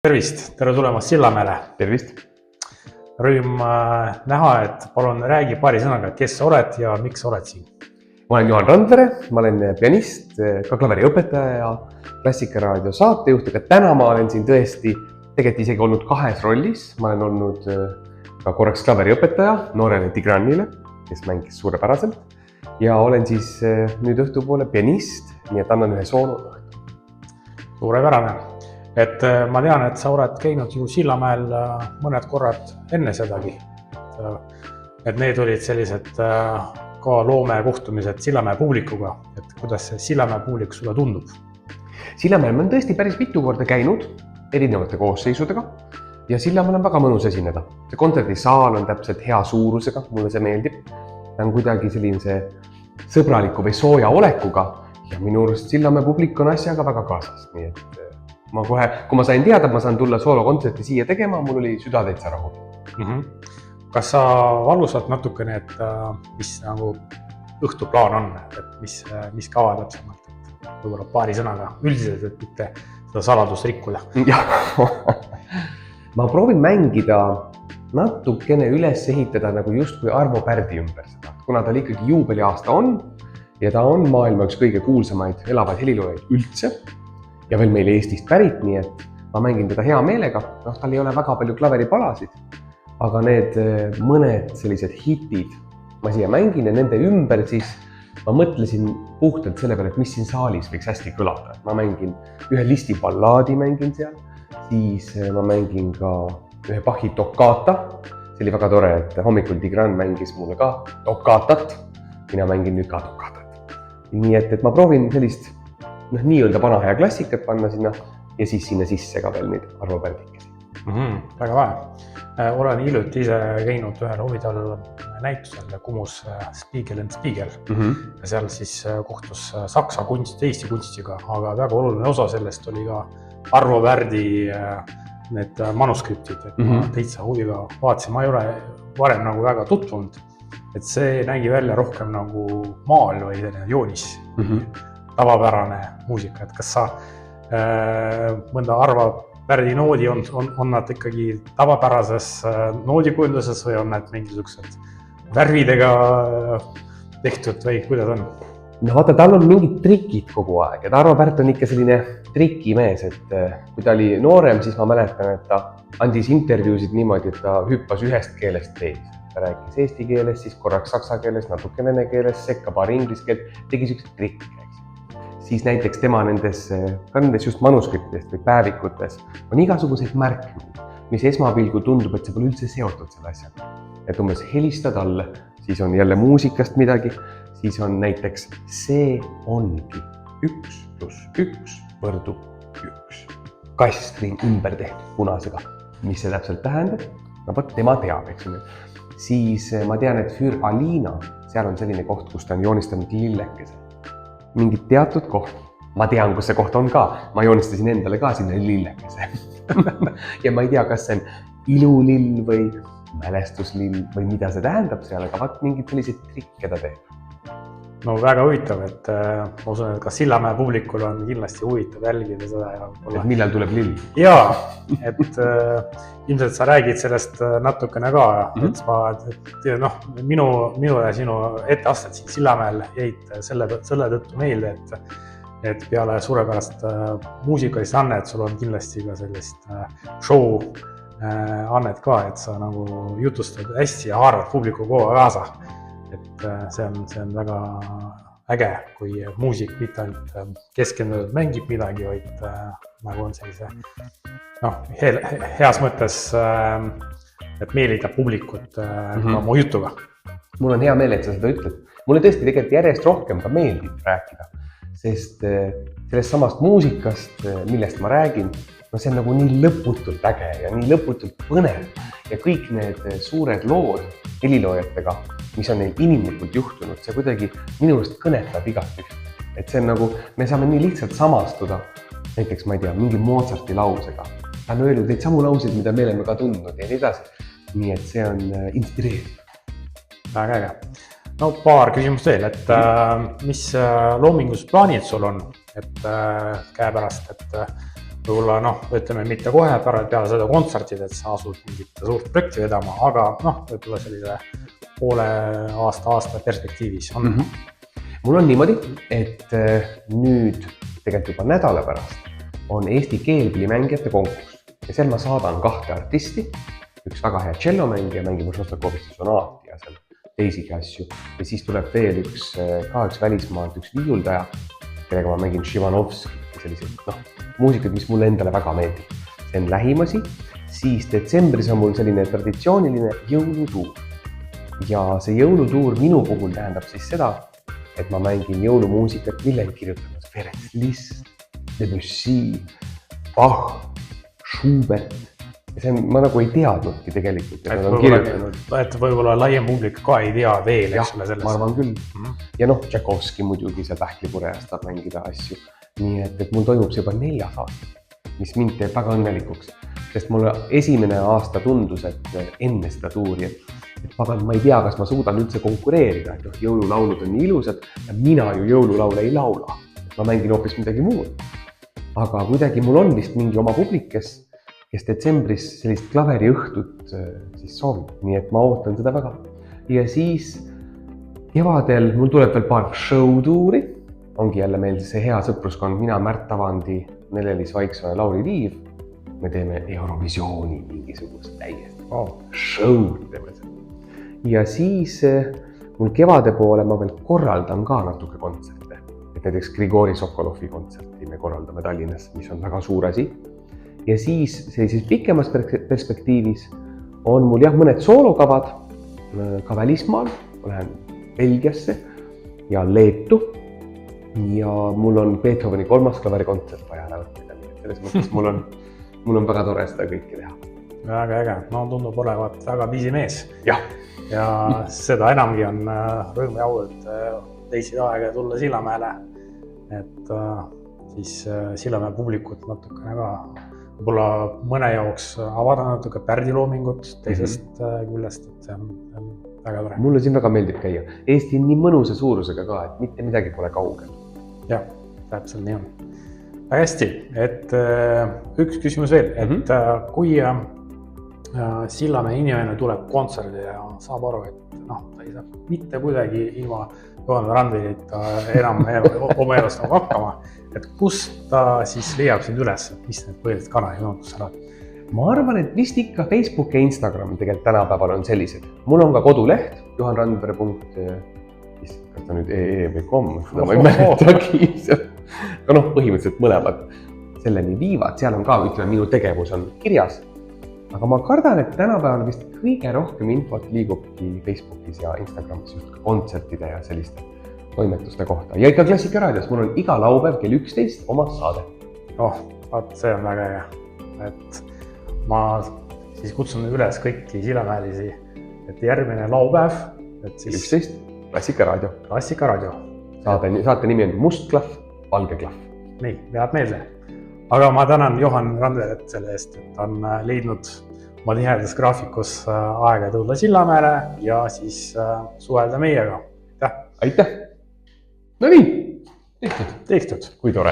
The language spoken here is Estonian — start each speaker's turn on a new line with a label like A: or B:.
A: Tervist, tere tulemast Sillamäele.
B: Tervist!
A: Rõõm näha, et palun räägi paari sõnaga, kes sa oled ja miks sa oled siin.
B: Ma olen Juhan Randvere, ma olen pianist, ka klaveriõpetaja ja Klassikaraadio saatejuht, aga täna ma olen siin tõesti tegelikult isegi olnud kahes rollis. Ma olen olnud ka korraks klaveriõpetaja noorele Tigranile, kes mängis suurepäraselt ja olen siis nüüd õhtupoole pianist, nii et annan ühe soolo.
A: Suurepärane. Et ma tean, et sa oled käinud ju Sillamäel mõned korrad enne sedagi. Et need olid sellised ka loomekohtumised Sillamäe publikuga. Et kuidas see Sillamäe publik sulle tundub?
B: Sillamäel ma olen tõesti päris mitu korda käinud erinevate koosseisudega ja Sillamäel on väga mõnus esineda. See kontserdisaal on täpselt hea suurusega, mulle see meeldib. Ta on kuidagi sellise sõbraliku või sooja olekuga ja minu arust Sillamäe publik on asjaga väga kaasas. Nii et ma kohe, kui ma sain teada, et ma saan tulla soolokontserti siia tegema, mul oli süda täitsa rahul.
A: Kas sa valusad natukene, et mis nagu õhtuplaan on, et mis kava täpsemalt, et võib-olla paari sõnaga üldiselt, et mitte seda saladust rikkuda?
B: Ma proovin mängida natukene üles ehitada nagu justkui Arvo Pärdi ümber seda, kuna ta ikkagi juubeliaasta on ja ta on maailma üks kõige kuulsamaid elavaid heliloojaid üldse. Ja veel meil Eestist pärit, nii et ma mängin teda hea meelega. Tal ei ole väga palju klaveripalasid, aga need mõned sellised hitid ma siia mängin ja nende ümber siis ma mõtlesin puhtalt selle peale, et mis siin saalis võiks hästi kõlada. Ma mängin ühe listi ballaadi mängin seal, siis ma mängin ka ühe Bachi toccata. See oli väga tore, et hommikul Tigran mängis mulle ka toccatat, mina mängin nüüd ka toccatat. Nii et ma proovin sellist nii-öelda vana hea klassikat panna sinna ja siis sinna sisse ka veel neid Arvo Pärdikesi.
A: Väga vahe. Olen hiljuti ise käinud ühel huvitaval näitusel Kumus Spiegel and Spiegel. Ja seal siis kohtus saksa kunst Eesti kunstiga, aga väga oluline osa sellest oli ka Arvo Pärdi need manuskriptid. Et ma teitsa huviga vaatasin, ma ei ole varem nagu väga tutvunud, et see nägi välja rohkem nagu maal või joonis. Tavapärane muusika, et kas sa mõnda Arvo Pärdi noodi on nad ikkagi tavapärases noodikujunduses või on need mingisugused värvidega tehtud või kuidas on?
B: No vaata, tal on mingid trikid kogu aeg ja Arvo Pärt on ikka selline trikimees, et kui ta oli noorem, siis ma mäletan, et ta andis intervjuusid niimoodi, et ta hüppas ühest keelest teise. Ta rääkis eesti keeles, siis korraks saksa keeles, natuke vene keeles, sekka paar inglise keelt, tegi sellised trikke. Siis näiteks tema nendes just manuskriptidest või päevikutes on igasuguseid märkmeid, mis esmapilgul tundub, et see pole üldse seotud selle asjaga. Et umbes helista talle, siis on jälle muusikast midagi, siis on näiteks see ongi 1 + 1 võrdub 1. Kastrin ümber tehtud punasega. Mis see täpselt tähendab? No võt, tema teab, eks ole. Siis ma tean, et Für Alina, seal on selline koht, kus ta on joonistanud lillekese. Mingid teatud koht. Ma tean, kus see koht on ka. Ma joonistasin endale ka sinna lillekese. Ja ma ei tea, kas see on ilulill või mälestuslill või mida see tähendab seal, aga vaat mingid sellised trikke ta teeb.
A: No väga huvitav, et ma usun, et ka Sillamäe publikul on kindlasti huvitav jälgida seda.
B: Et millal tuleb lill?
A: Jaa, et ilmselt sa räägid sellest natukene ka, et minu ja sinu etteasted siin Sillamäel jäid selle tõttu meelde, et peale suurepärast muusikalist annet sul on kindlasti ka sellist show annet ka, et sa nagu jutustad hästi ja haarad publiku kogu kaasa. Et see on väga äge, kui muusik mitte ainult keskendunud mängib midagi, vaid nagu on sellise heas mõttes, et meelitab publikut oma jutuga.
B: Mul on hea meel, et sa seda ütled. Mulle tõesti tegelikult järjest rohkem ka meeldib rääkida, sest sellest samast muusikast, millest ma räägin, see on nagu nii lõputult äge ja nii lõputult põnev ja kõik need suured lood heliloojatega, mis on neil inimlikult juhtunud, see kuidagi minu arust kõnetab igat üht. Et see on nagu, me saame nii lihtsalt samastuda, näiteks ma ei tea, mingi Mozarti lausega. Ta on öelnud neid samu lauseid, mida me oleme ka tundnud ja nii edasi. Nii et see on inspireeriv.
A: Väga äge. No paar küsimust veel, et mis loomingus plaanid sul on, et käepärast, et võib-olla ütleme mitte kohe peale seda kontserdid, et sa asud mingit suurt projekti vedama, aga võib-olla sellise poole aasta perspektiivis on.
B: Mul on niimoodi, et nüüd tegelikult juba nädala pärast on Eesti keelpillimängijate konkurss ja seal ma saadan 2 artisti, üks väga hea tšellomängija, mängib Šostakovitši sonaati ja seal teisigi asju ja siis tuleb veel üks välismaalt, üks viiuldaja, kellega ma mängin Šivanovski ja sellised muusikud, mis mulle endale väga meeldib. See on lähimasi, siis detsembris on mul selline traditsiooniline jõulutuur ja see jõulutuur minu puhul tähendab siis seda, et ma mängin jõulumuusikat, mille on kirjutanud Ferenc Liszt, Debussy, Bach, Schubert. Ja see ma nagu ei teadnudki tegelikult, et nad on kirjutanud.
A: Et võib-olla laiem publik ka ei tea veel,
B: eks ole sellest. Ma arvan küll. Ja Tšaikovski muidugi seal Pähklipurejast saab mängida asju. Nii et mul toimub see juba 4. aasta, mis mind teeb väga õnnelikuks. Sest mulle esimene aasta tundus, et enne seda tuuri, et ma ei tea, kas ma suudan üldse konkureerida, et jõululaulud on nii ilusad ja mina ju jõululaule ei laula. Ma mängin hoopis midagi muud. Aga kuidagi mul on vist mingi oma publik, kes detsembris sellist klaveriõhtut siis soovib. Nii et ma ootan seda väga. Ja siis kevadel mul tuleb veel paar show-tuuri. Ongi jälle meil see hea sõpruskond, mina, Märt Tavandi, Nelelis Vaiksoo ja Lauri Tiiv. Me teeme Eurovisiooni mingisugust täiesti show'd teeme seda. Ja siis mul kevade poole ma veel korraldan ka natuke kontserte. Et näiteks Grigori Sokolovi kontserti me korraldame Tallinnas, mis on väga suur asi. Ja siis sellises pikemas perspektiivis on mul mõned soolokavad ka välismaal. Ma lähen Belgiasse ja Leetu ja mul on Beethoveni 3. klaverikontsert vaja ära võtta. Selles mõttes mul on väga tore seda kõike teha.
A: Väga äge. Tundub olevat väga busy mees.
B: Ja
A: seda enamgi on rõõm ja au, et leidsid aega tulla Sillamäele. Et siis Sillamäe publikut natukene ka võib-olla mõne jaoks avada natuke Pärdi loomingut teisest küljest, et see on väga tore.
B: Mulle siin väga meeldib käia. Eesti on nii mõnusa suurusega ka, et mitte midagi pole kaugel.
A: Jah, täpselt nii on. Väga hästi, et üks küsimus veel, et kui Sillamäe inimene tuleb kontserdile ja saab aru, et ta ei saa mitte kuidagi ilma Johan Randvelita enam oma elust hakkama, et kus ta siis leiab sind üles, mis need põhilised kanalid on, kus sa oled?
B: Ma arvan, et vist ikka Facebook ja Instagram tegelikult tänapäeval on sellised. Mul on ka koduleht, johanrandvere.com, kas ta nüüd või com, seda ma ei mäletagi. Aga põhimõtteliselt mõlemad selleni viivad, seal on ka, ütleme, minu tegevus on kirjas. Aga ma kardan, et tänapäeval vist kõige rohkem infot liigubki Facebookis ja Instagramis just ka kontsertide ja selliste toimetuste kohta. Ja ikka Klassikaraadios, mul on iga laupäev kell 11 oma saade.
A: See on väga hea. Et ma siis kutsun üles kõiki Sillamäelisi, et järgmine laupäev, et siis
B: 11 Klassikaraadio.
A: Klassikaraadio.
B: Saate nimi on Must klahv, valge klahv.
A: Nii, peab meelde. Aga ma tänan Johan Randvelet selle eest, et ta on leidnud oma tihedas graafikus aega tulla Sillamäele ja siis suhelda meiega.
B: Aitäh! No nii,
A: tehtud.
B: Kui tore!